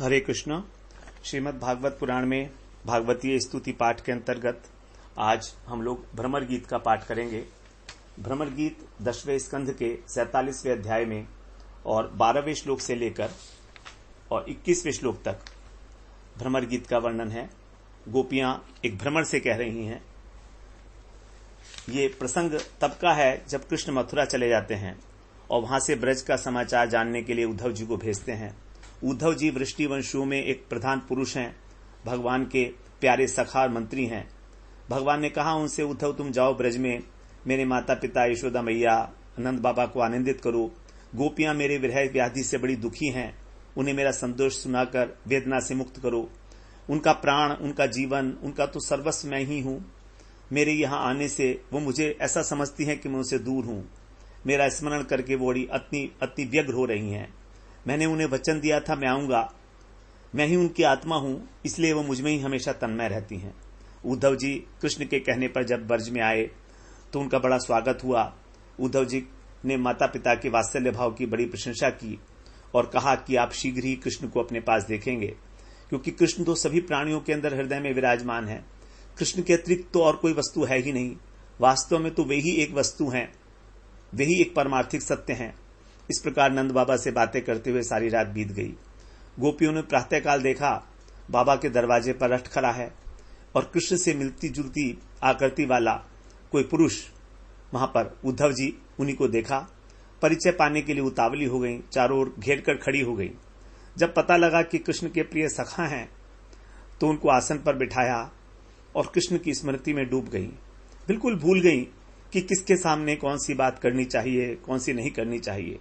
हरे कृष्ण। श्रीमद् भागवत पुराण में भागवतीय स्तुति पाठ के अंतर्गत आज हम लोग भ्रमर गीत का पाठ करेंगे। भ्रमर गीत 10वें स्कंध के 47वें अध्याय में और 12वें श्लोक से लेकर और 21वें श्लोक तक भ्रमर गीत का वर्णन है। गोपियां एक भ्रमर से कह रही हैं। ये प्रसंग तब का है जब कृष्ण मथुरा चले जाते हैं और वहां से ब्रज का समाचार जानने के लिए उद्धव जी को भेजते हैं। उद्धव जी वृष्टि वंशों में एक प्रधान पुरुष हैं, भगवान के प्यारे सखा मंत्री हैं। भगवान ने कहा उनसे, उद्धव तुम जाओ ब्रज में, मेरे माता पिता यशोदा मैया नंद बाबा को आनंदित करो। गोपियां मेरे विरह व्याधि से बड़ी दुखी हैं, उन्हें मेरा संतोष सुनाकर वेदना से मुक्त करो। उनका प्राण, उनका जीवन, उनका तो सर्वस्व मैं ही हूं। मेरे यहां आने से वो मुझे ऐसा समझती हैं कि मैं उनसे दूर हूं। मेरा स्मरण करके वो बड़ी अति व्यग्र हो रही हैं। मैंने उन्हें वचन दिया था मैं आऊंगा, मैं ही उनकी आत्मा हूं, इसलिए वो मुझ में ही हमेशा तन्मय रहती हैं। उद्धव जी कृष्ण के कहने पर जब ब्रज में आए तो उनका बड़ा स्वागत हुआ। उद्धव जी ने माता पिता के वात्सल्य भाव की बड़ी प्रशंसा की और कहा कि आप शीघ्र ही कृष्ण को अपने पास देखेंगे, क्योंकि कृष्ण तो सभी प्राणियों के अंदर हृदय में विराजमान है। कृष्ण के अतिरिक्त तो और कोई वस्तु है ही नहीं। वास्तव में तो वे ही एक वस्तु हैं, वे ही एक परमार्थिक सत्य हैं। इस प्रकार नंद बाबा से बातें करते हुए सारी रात बीत गई। गोपियों ने प्रातःकाल देखा बाबा के दरवाजे पर रट खड़ा है और कृष्ण से मिलती जुलती आकृति वाला कोई पुरुष वहां पर। उद्धव जी उन्हीं को देखा, परिचय पाने के लिए उतावली हो गई, चारों ओर घेर कर खड़ी हो गई। जब पता लगा कि कृष्ण के प्रिय सखा हैं तो उनको आसन पर बिठाया और कृष्ण की स्मृति में डूब गई। बिल्कुल भूल गई कि किसके सामने कौन सी बात करनी चाहिए, कौन सी नहीं करनी चाहिए।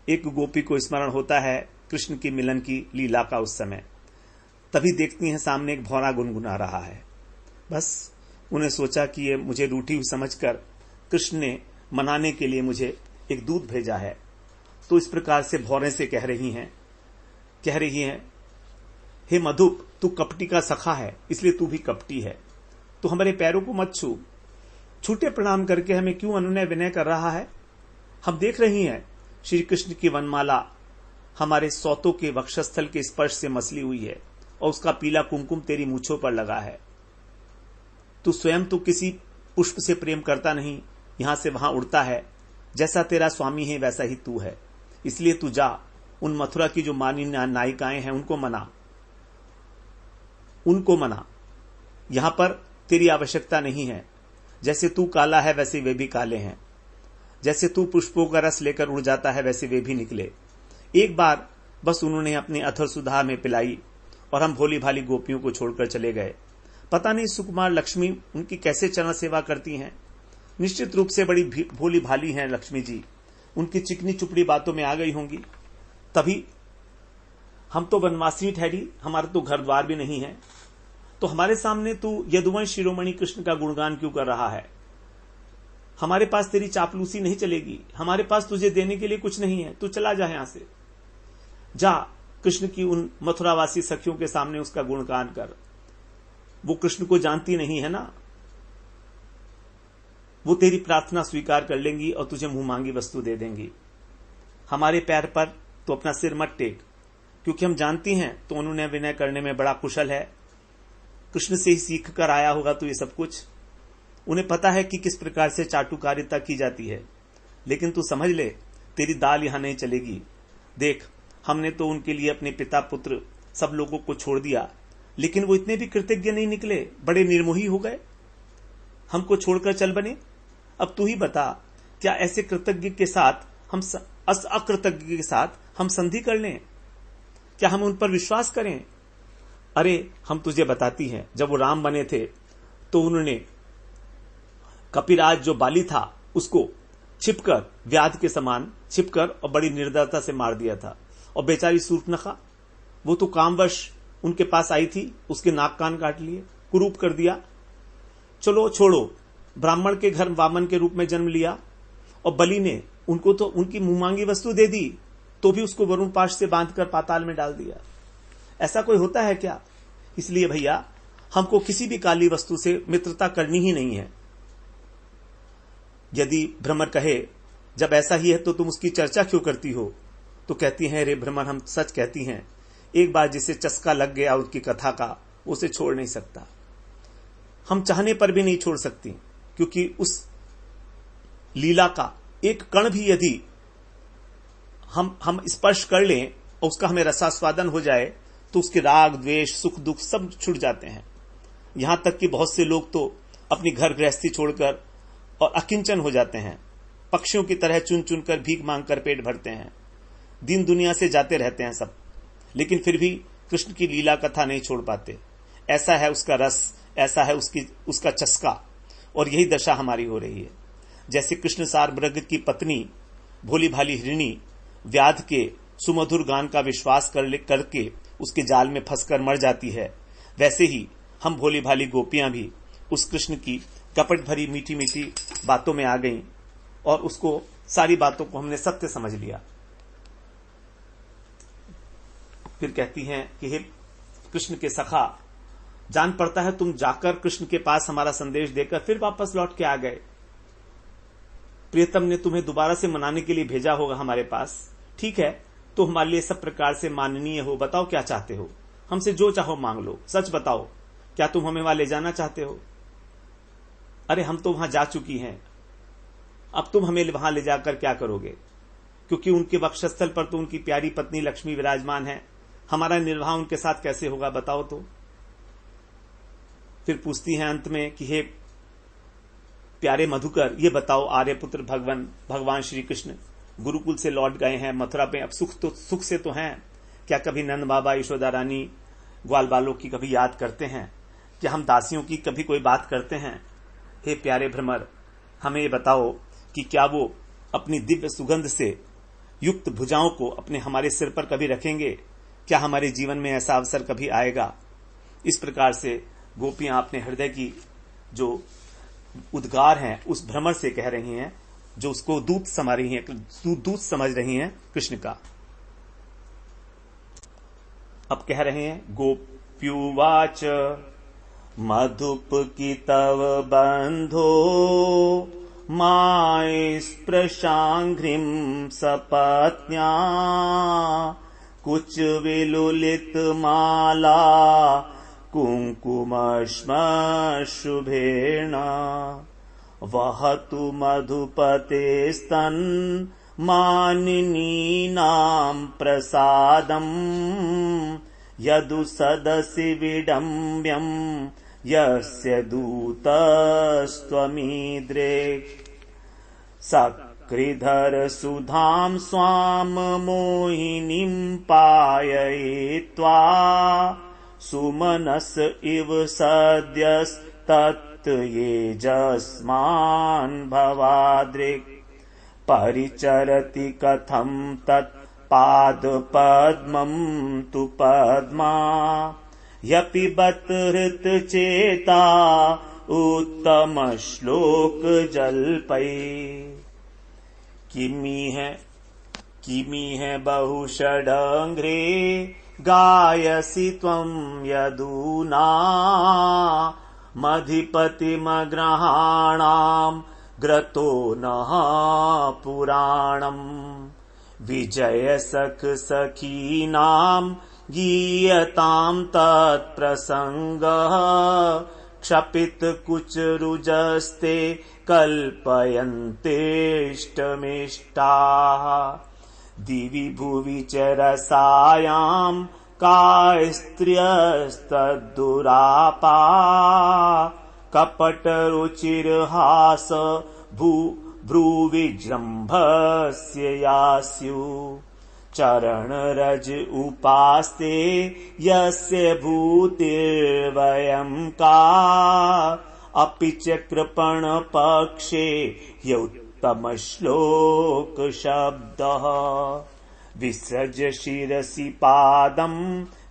एक गोपी को स्मरण होता है कृष्ण की मिलन की लीला का उस समय। तभी देखती हैं सामने एक भौरा गुनगुना रहा है। बस उन्हें सोचा कि ये मुझे रूठी हुई समझकर कृष्ण ने मनाने के लिए मुझे एक दूत भेजा है। तो इस प्रकार से भौरे से कह रही हैं, हे मधुप, तू कपटी का सखा है, इसलिए तू भी कपटी है। तो हमारे पैरों को मत छू, छूटे प्रणाम करके हमें क्यों अनुनय विनय कर रहा है। हम देख रही हैं श्री कृष्ण की वनमाला हमारे सौतों के वक्षस्थल के स्पर्श से मसली हुई है और उसका पीला कुमकुम तेरी मूछों पर लगा है। तू स्वयं तो किसी पुष्प से प्रेम करता नहीं, यहां से वहां उड़ता है। जैसा तेरा स्वामी है वैसा ही तू है, इसलिए तू जा, उन मथुरा की जो मानी नायिकाएं हैं उनको मना। यहां पर तेरी आवश्यकता नहीं है। जैसे तू काला है वैसे वे भी काले हैं, जैसे तू पुष्पों का रस लेकर उड़ जाता है वैसे वे भी निकले। एक बार बस उन्होंने अपनी अथर सुधा में पिलाई और हम भोली भाली गोपियों को छोड़कर चले गए। पता नहीं सुकुमार लक्ष्मी उनकी कैसे चरण सेवा करती हैं। निश्चित रूप से बड़ी भोली भाली हैं लक्ष्मी जी, उनकी चिकनी चुपड़ी बातों में आ गई होंगी। तभी हम तो वनवासी ठहरी, हमारा तो घर द्वार भी नहीं है, तो हमारे सामने तू यदुवंश शिरोमणि कृष्ण का गुणगान क्यों कर रहा है। हमारे पास तेरी चापलूसी नहीं चलेगी, हमारे पास तुझे देने के लिए कुछ नहीं है। तू चला जा यहां से, जा कृष्ण की उन मथुरावासी सखियों के सामने उसका गुणगान कर। वो कृष्ण को जानती नहीं है ना, वो तेरी प्रार्थना स्वीकार कर लेंगी और तुझे मुंह मांगी वस्तु दे देंगी। हमारे पैर पर तो अपना सिर मत टेक, क्योंकि हम जानती हैं तो उन्होंने विनय करने में बड़ा कुशल है। कृष्ण से ही सीख कर आया होगा तो ये सब कुछ। उन्हें पता है कि किस प्रकार से चाटुकारिता की जाती है, लेकिन तू समझ ले तेरी दाल यहां नहीं चलेगी। देख, हमने तो उनके लिए अपने पिता पुत्र सब लोगों को छोड़ दिया, लेकिन वो इतने भी कृतज्ञ नहीं निकले, बड़े निर्मोही हो गए, हमको छोड़कर चल बने। अब तू ही बता, क्या ऐसे कृतज्ञ के साथ अकृतज्ञ के साथ हम संधि कर लें? क्या हम उन पर विश्वास करें? अरे हम तुझे बताती हैं, जब वो राम बने थे तो उन्होंने कपिराज जो बाली था उसको छिपकर, व्याध के समान छिपकर और बड़ी निर्दयता से मार दिया था। और बेचारी शूर्पणखा, वो तो कामवश उनके पास आई थी, उसके नाक कान काट लिए, कुरूप कर दिया। चलो छोड़ो, ब्राह्मण के घर वामन के रूप में जन्म लिया और बलि ने उनको तो उनकी मुंह मांगी वस्तु दे दी, तो भी उसको वरुण पाश से बांधकर पाताल में डाल दिया। ऐसा कोई होता है क्या? इसलिए भैया हमको किसी भी काली वस्तु से मित्रता करनी ही नहीं है। यदि भ्रमर कहे जब ऐसा ही है तो तुम उसकी चर्चा क्यों करती हो, तो कहती हैं, रे भ्रमर, हम सच कहती हैं एक बार जिसे चस्का लग गया उसकी कथा का, उसे छोड़ नहीं सकता। हम चाहने पर भी नहीं छोड़ सकती, क्योंकि उस लीला का एक कण भी यदि हम स्पर्श कर लें और उसका हमें रसास्वादन हो जाए तो उसके राग द्वेष सुख दुख सब छूट जाते हैं। यहां तक कि बहुत से लोग तो अपनी घर गृहस्थी छोड़कर और अकिंचन हो जाते हैं, पक्षियों की तरह चुन चुन कर भीख मांगकर पेट भरते हैं, दिन दुनिया से जाते रहते हैं सब, लेकिन फिर भी कृष्ण की लीला कथा नहीं छोड़ पाते। ऐसा है उसका रस, ऐसा है उसका चस्का, और यही दशा हमारी हो रही है। जैसे कृष्ण सार मृग की पत्नी भोली भाली हिरणी व्याध के सुमधुर गान का विश्वास करके उसके जाल में फंसकर मर जाती है, वैसे ही हम भोली भाली गोपियां भी उस कृष्ण की कपट भरी मीठी मीठी बातों में आ गईं और उसको सारी बातों को हमने सत्य समझ लिया। फिर कहती हैं कि हे कृष्ण के सखा, जान पड़ता है तुम जाकर कृष्ण के पास हमारा संदेश देकर फिर वापस लौट के आ गए। प्रियतम ने तुम्हें दोबारा से मनाने के लिए भेजा होगा हमारे पास। ठीक है, तो हमारे लिए सब प्रकार से माननीय हो। बताओ क्या चाहते हो, हमसे जो चाहो मांग लो। सच बताओ, क्या तुम हमें वहां ले जाना चाहते हो? अरे हम तो वहां जा चुकी हैं, अब तुम हमें वहां ले जाकर क्या करोगे? क्योंकि उनके वक्षस्थल पर तो उनकी प्यारी पत्नी लक्ष्मी विराजमान है, हमारा निर्वाह उनके साथ कैसे होगा बताओ तो। फिर पूछती हैं अंत में कि हे प्यारे मधुकर, ये बताओ आर्यपुत्र भगवान श्री कृष्ण गुरुकुल से लौट गए हैं मथुरा पे, अब सुख से तो हैं। क्या कभी नंद बाबा यशोदा रानी ग्वाल बालों की कभी याद करते हैं? क्या हम दासियों की कभी कोई बात करते हैं? हे प्यारे भ्रमर, हमें ये बताओ कि क्या वो अपनी दिव्य सुगंध से युक्त भुजाओं को अपने हमारे सिर पर कभी रखेंगे? क्या हमारे जीवन में ऐसा अवसर कभी आएगा? इस प्रकार से गोपियां अपने हृदय की जो उद्गार हैं उस भ्रमर से कह रही हैं, जो उसको दूत समझ रही हैं कृष्ण का। अब कह रहे हैं गोप्युवाच मधुप की तव बंधो माय स्पृशांघ्रिम सपत्न्या कुच विलुलित माला कुंकुमश्म शुभेण वहतु मधुपते स्तन मानिनीनां प्रसादम् यदु सदसि विडम्ब्यं यस्य दूतस्त्वमीद्रे सकृधर सुधां स्वां मोहिनीं पाययित्वा सुमनस इव सद्यस्तत् येजस्मान् भवादृक् परिचरति कथं तत् पादपद्मं तु पद्मा यपिबत हृतचेता उत्तम श्लोक जल्पै किमिह बहुषडङ्घ्रे गायसि त्वं यदूना मधिपतिमग्रहाणां ग्रतो नः पुराणम् विजयसख सखीनां गीयतां तत्प्रसङ्गः क्षपित कुचरुजस्ते कल्पयन्तेष्टमिष्टाः दिवि भुवि च रसायां का स्त्रियस्तद्दुरापा कपटरुचिर्हास भ्रूविजृम्भस्य यास्यु चरणरज उपास्ते यस्य भूतिर्वयं का अपि च कृपणपक्षे ह्युत्तमश्लोक शब्दः विसृज शिरसि पादं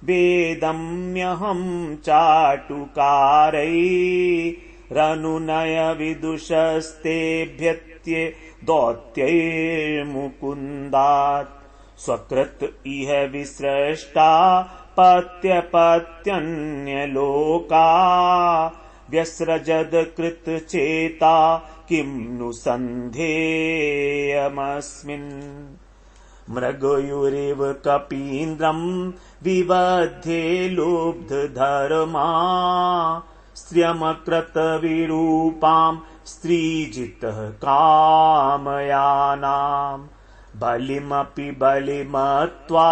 वेदम्यहं चाटुकारैरनुनय विदुषस्तेभ्यत्ये दौत्यैर्मुकुन्दात् स्वकृत इह विसृष्टा पत्यपत्यन्यलोका व्यस्रजद कृतचेता किं नु सन्धेयमस्मिन् मृगयुरिव कपीन्द्रम् विबध्ये लुब्धधर्मा स्त्रियमकृतविरूपाम् स्त्रीजितः कामयानाम् बलिमपि बलिमत्वा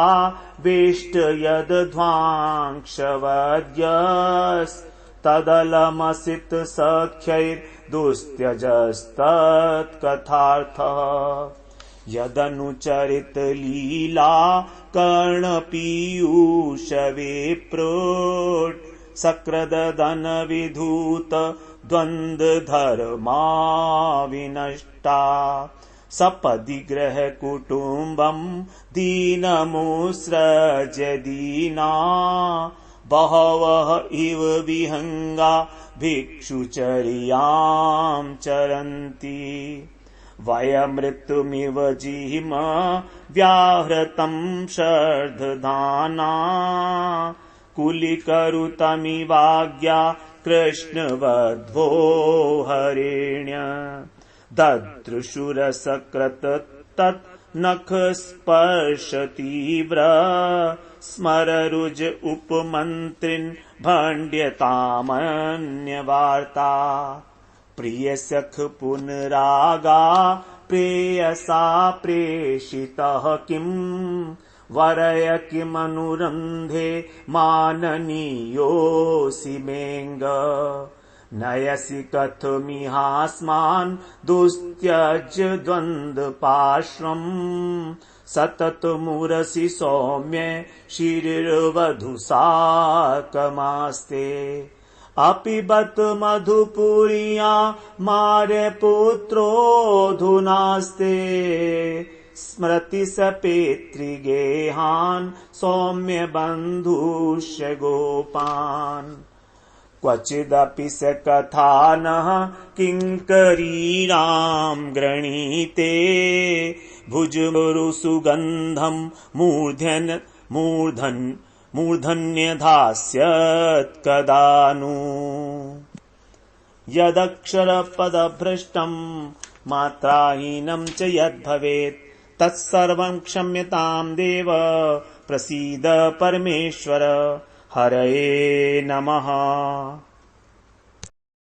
वेष्टयद्ध्वांक्षवद्यस्तदलमसित सख्यैर्दुस्त्यजस्तत्कथार्थः यदनुचरित लीला कर्णपीयूषविप्रोट् सकृदधन विधूत द्वन्द्वधर्मा विनष्टा सपदि गृह कुटुम्बम् दीनमुत्सृज्य दीना बहवः इव विहंगा भिक्षुचर्याम् चरन्ति वयमृत्युमिव जिह्म व्याहृतम् श्रद्धधाना कुलीकरुतमिवाज्ञा कृष्णवध्वो हरिण्य ददृशुरसकृत तत् नख स्पर्श तीव्र स्मररुज उपमन्त्रिन् भण्ड्यतामन्यवार्ता प्रियसख पुनरागा प्रेयसा प्रेषितः किम् वरय किमनुरन्धे माननीयोऽसि मेऽङ्ग नयसि कथमिहास्मान् दुस्त्यज्य द्वन्द्वपार्श्वम् सततमुरसि सौम्य शिरिर्वधुसाकमास्ते अपिबत मधुपुर्या मार्यपुत्रोऽधुनास्ते स्मृति सपेतृगेहान् सौम्य बन्धुष्य गोपान् क्वचिदपि स कथानः किङ्करीणाम् गृणीते भुजमुरुसुगन्धम् मूर्धन्यधास्यत् कदा नु यदक्षरपदभ्रष्टम् मात्राहीनम् च यद्भवेत् तत्सर्वम् क्षम्यताम् देव प्रसीद परमेश्वर हरये नमः।